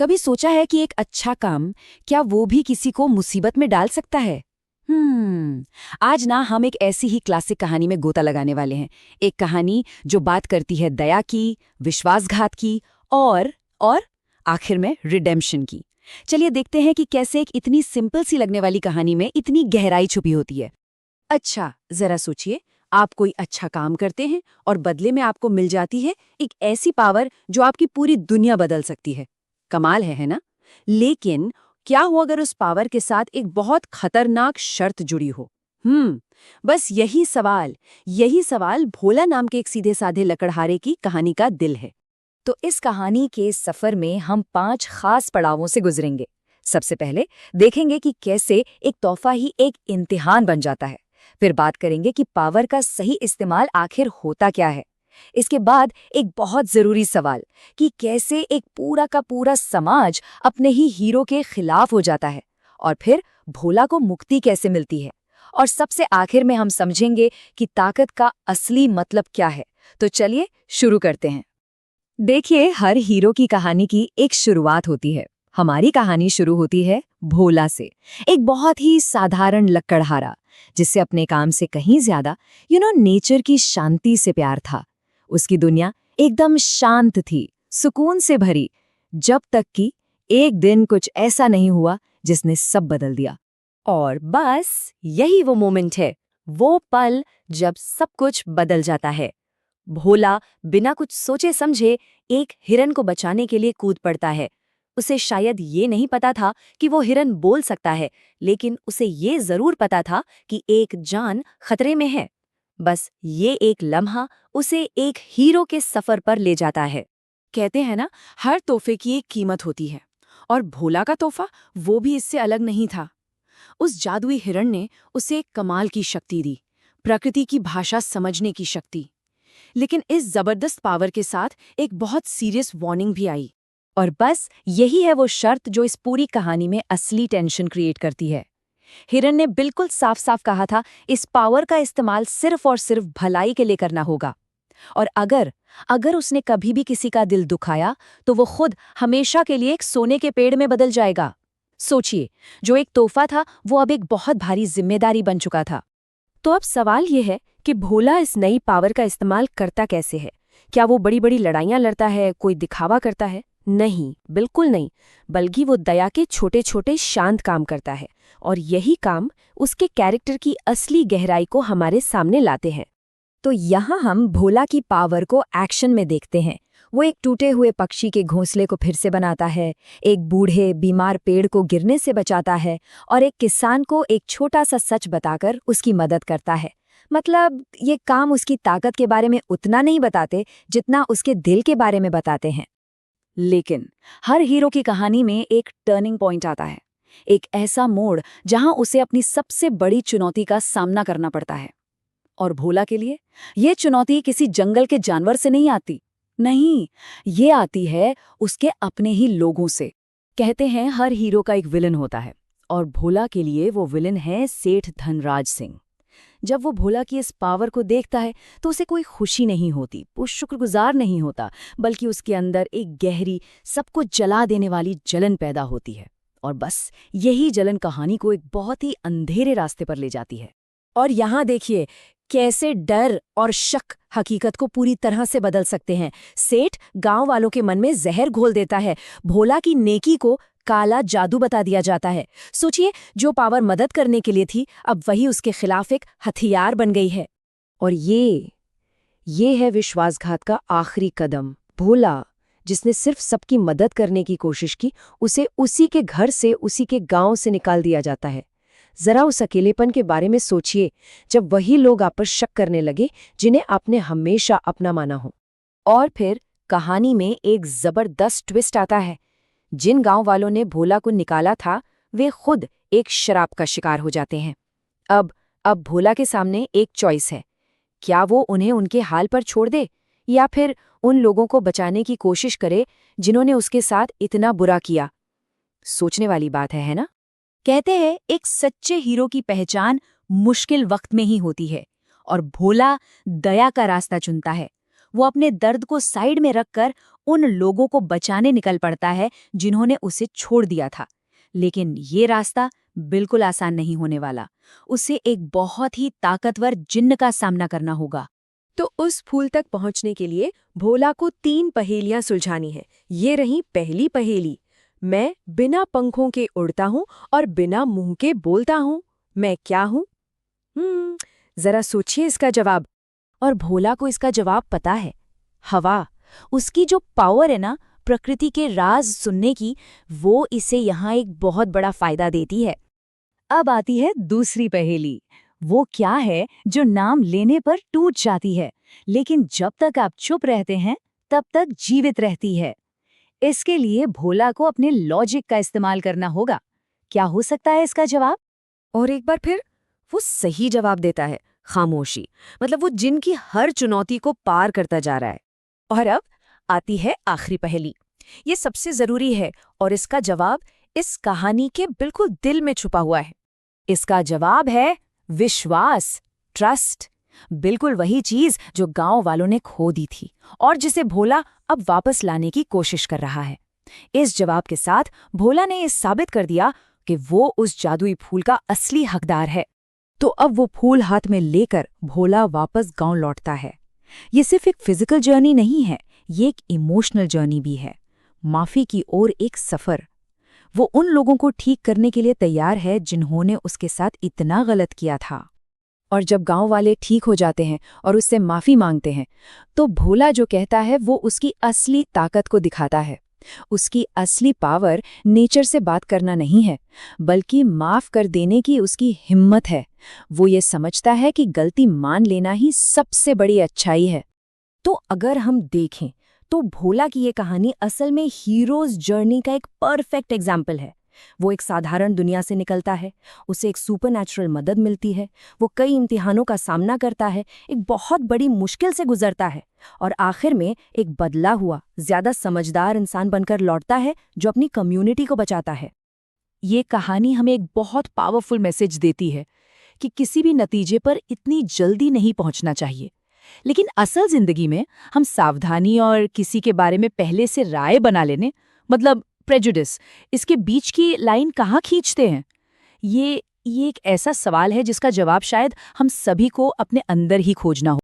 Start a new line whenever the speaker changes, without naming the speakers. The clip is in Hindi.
कभी सोचा है कि एक अच्छा काम क्या वो भी किसी को मुसीबत में डाल सकता है? आज ना हम एक ऐसी ही क्लासिक कहानी में गोता लगाने वाले हैं। एक कहानी जो बात करती है दया की, विश्वासघात की और आखिर में रिडेम्पशन की। चलिए देखते हैं कि कैसे एक इतनी सिंपल सी लगने वाली कहानी में इतनी गहराई छुपी होती है। अच्छा, जरा सोचिए, आप कोई अच्छा काम करते हैं और बदले में आपको मिल जाती है एक ऐसी पावर जो आपकी पूरी दुनिया बदल सकती है। कमाल है ना? लेकिन क्या हो अगर उस पावर के साथ एक बहुत खतरनाक शर्त जुड़ी हो? बस यही सवाल भोला नाम के एक सीधे साधे लकड़हारे की कहानी का दिल है। तो इस कहानी के सफर में हम 5 खास पड़ावों से गुजरेंगे। सबसे पहले देखेंगे कि कैसे एक तोहफा ही एक इम्तिहान बन जाता है। फिर बात करेंगे कि पावर का सही इस्तेमाल आखिर होता क्या है। इसके बाद एक बहुत जरूरी सवाल कि कैसे एक पूरा का पूरा समाज अपने ही हीरो के खिलाफ हो जाता है, और फिर भोला को मुक्ति कैसे मिलती है। और सबसे आखिर में हम समझेंगे कि ताकत का असली मतलब क्या है। तो चलिए शुरू करते हैं। देखिए, हर हीरो की कहानी की एक शुरुआत होती है। हमारी कहानी शुरू होती है भोला से, एक बहुत ही साधारण लकड़हारा जिससे अपने काम से कहीं ज्यादा नेचर की शांति से प्यार था। उसकी दुनिया एकदम शांत थी, सुकून से भरी, जब तक कि एक दिन कुछ ऐसा नहीं हुआ जिसने सब बदल दिया। और बस यही वो मोमेंट है, वो पल जब सब कुछ बदल जाता है। भोला बिना कुछ सोचे समझे एक हिरन को बचाने के लिए कूद पड़ता है। उसे शायद ये नहीं पता था कि वो हिरन बोल सकता है, लेकिन उसे ये जरूर पता था कि एक जान खतरे में है। बस ये एक लम्हा उसे एक हीरो के सफर पर ले जाता है। कहते हैं ना, हर तोहफे की एक कीमत होती है, और भोला का तोहफा वो भी इससे अलग नहीं था। उस जादुई हिरण ने उसे एक कमाल की शक्ति दी, प्रकृति की भाषा समझने की शक्ति। लेकिन इस जबरदस्त पावर के साथ एक बहुत सीरियस वार्निंग भी आई। और बस यही है वो शर्त जो इस पूरी कहानी में असली टेंशन क्रिएट करती है। हिरन ने बिल्कुल साफ साफ कहा था, इस पावर का इस्तेमाल सिर्फ और सिर्फ भलाई के लिए करना होगा। और अगर उसने कभी भी किसी का दिल दुखाया तो वो खुद हमेशा के लिए एक सोने के पेड़ में बदल जाएगा। सोचिए, जो एक तोहफा था वो अब एक बहुत भारी जिम्मेदारी बन चुका था। तो अब सवाल ये है कि भोला इस नई पावर का इस्तेमाल करता कैसे है? क्या वो बड़ी बड़ी लड़ाइयां लड़ता है, कोई दिखावा करता है? नहीं, बिल्कुल नहीं। बल्कि वो दया के छोटे छोटे शांत काम करता है, और यही काम उसके कैरेक्टर की असली गहराई को हमारे सामने लाते हैं। तो यहाँ हम भोला की पावर को एक्शन में देखते हैं। वो एक टूटे हुए पक्षी के घोंसले को फिर से बनाता है, एक बूढ़े बीमार पेड़ को गिरने से बचाता है, और एक किसान को एक छोटा सा सच बताकर उसकी मदद करता है। मतलब ये काम उसकी ताकत के बारे में उतना नहीं बताते जितना उसके दिल के बारे में बताते हैं। लेकिन हर हीरो की कहानी में एक टर्निंग पॉइंट आता है, एक ऐसा मोड़ जहां उसे अपनी सबसे बड़ी चुनौती का सामना करना पड़ता है। और भोला के लिए ये चुनौती किसी जंगल के जानवर से नहीं आती। नहीं, ये आती है उसके अपने ही लोगों से। कहते हैं हर हीरो का एक विलन होता है, और भोला के लिए वो विलन है सेठ धनराज सिंह। जब वो भोला की इस पावर को देखता है तो उसे कोई खुशी नहीं होती, वो शुक्रगुजार नहीं होता, बल्कि उसके अंदर एक गहरी, सबको जला देने वाली जलन पैदा होती है। और बस यही जलन कहानी को एक बहुत ही अंधेरे रास्ते पर ले जाती है। और यहाँ देखिए कैसे डर और शक हकीकत को पूरी तरह से बदल सकते हैं। सेठ गांव वालों के मन में जहर घोल देता है, भोला की नेकी को काला जादू बता दिया जाता है। सोचिए, जो पावर मदद करने के लिए थी अब वही उसके खिलाफ एक हथियार बन गई है। और ये है विश्वासघात का आखिरी कदम। भोला, जिसने सिर्फ सबकी मदद करने की कोशिश की, उसे उसी के घर से, उसी के गांव से निकाल दिया जाता है। जरा उस अकेलेपन के बारे में सोचिए, जब वही लोग आप पर शक करने लगे जिन्हें आपने हमेशा अपना माना हो। और फिर कहानी में एक जबरदस्त ट्विस्ट आता है। जिन गांव वालों ने भोला को निकाला था वे खुद एक शराब का शिकार हो जाते हैं। अब भोला के सामने एक चॉइस है, क्या वो उन्हें उनके हाल पर छोड़ दे, या फिर उन लोगों को बचाने की कोशिश करे जिन्होंने उसके साथ इतना बुरा किया। सोचने वाली बात है ना? कहते हैं एक सच्चे हीरो की पहचान मुश्किल वक्त में ही होती है, और भोला दया का रास्ता चुनता है। वो अपने दर्द को साइड में रखकर
उन लोगों को बचाने निकल पड़ता है जिन्होंने उसे छोड़ दिया था। लेकिन ये रास्ता बिल्कुल आसान नहीं होने वाला। उसे एक बहुत ही ताकतवर जिन्न का सामना करना होगा।
तो उस फूल तक पहुंचने के लिए भोला को 3 पहेलियां सुलझानी है। ये रही पहली पहेली। मैं बिना पंखों के उड़ता हूँ और बिना मुंह के बोलता हूँ। मैं क्या हूँ? जरा सोचिए इसका जवाब।
और भोला को इसका जवाब पता है। हवा। उसकी जो पावर है ना प्रकृति के राज सुनने की, वो इसे यहाँ एक बहुत बड़ा फायदा देती है। अब आती है दूसरी पहेली। वो क्या है जो नाम लेने पर टूट जाती है, लेकिन जब तक आप चुप रहते हैं तब तक जीवित रहती है? इसके लिए भोला को अपने लॉजिक का इस्तेमाल करना होगा। क्या हो सकता है इसका जवाब?
और एक बार फिर वो सही जवाब देता है, खामोशी। मतलब वो जिनकी हर चुनौती को पार करता जा रहा है। और अब आती है आखिरी पहेली। ये सबसे जरूरी है और इसका जवाब इस कहानी के बिल्कुल दिल में छुपा हुआ है। इसका जवाब है विश्वास, ट्रस्ट। बिल्कुल वही चीज जो गांव वालों ने खो दी थी और जिसे भोला अब वापस लाने की कोशिश कर रहा है। इस जवाब के साथ भोला ने ये साबित कर दिया कि वो उस जादुई फूल का असली हकदार है। तो अब वो फूल हाथ में लेकर भोला वापस गांव लौटता है। ये सिर्फ एक फिजिकल जर्नी नहीं है, ये एक इमोशनल जर्नी भी है। माफी की ओर एक सफर। वो उन लोगों को ठीक करने के लिए तैयार है जिन्होंने उसके साथ इतना गलत किया था। और जब गांव वाले ठीक हो जाते हैं और उससे माफी मांगते हैं, तो भोला जो कहता है वो उसकी असली ताकत को दिखाता है। उसकी असली पावर नेचर से बात करना नहीं है, बल्कि माफ कर देने की उसकी हिम्मत है। वो ये समझता है कि गलती मान लेना ही सबसे बड़ी अच्छाई है। तो अगर हम देखें तो भोला की ये कहानी असल में हीरोज जर्नी का एक परफेक्ट एग्जाम्पल है। वो एक साधारण दुनिया से निकलता है, उसे एक सुपरनैचुरल मदद मिलती है, वो कई इम्तिहानों का सामना करता है, एक बहुत बड़ी मुश्किल से गुजरता है और आखिर में एक बदला हुआ, ज्यादा समझदार इंसान बनकर लौटता है जो अपनी कम्युनिटी को बचाता है। ये कहानी हमें एक बहुत पावरफुल मैसेज देती है कि किसी भी नतीजे पर इतनी जल्दी नहीं पहुंचना चाहिए। लेकिन असल जिंदगी में हम सावधानी और किसी के बारे में पहले से राय बना लेने, मतलब प्रेजुडिस, इसके बीच की लाइन कहाँ खींचते हैं? ये एक ऐसा सवाल है जिसका जवाब शायद हम सभी को अपने अंदर ही खोजना हो।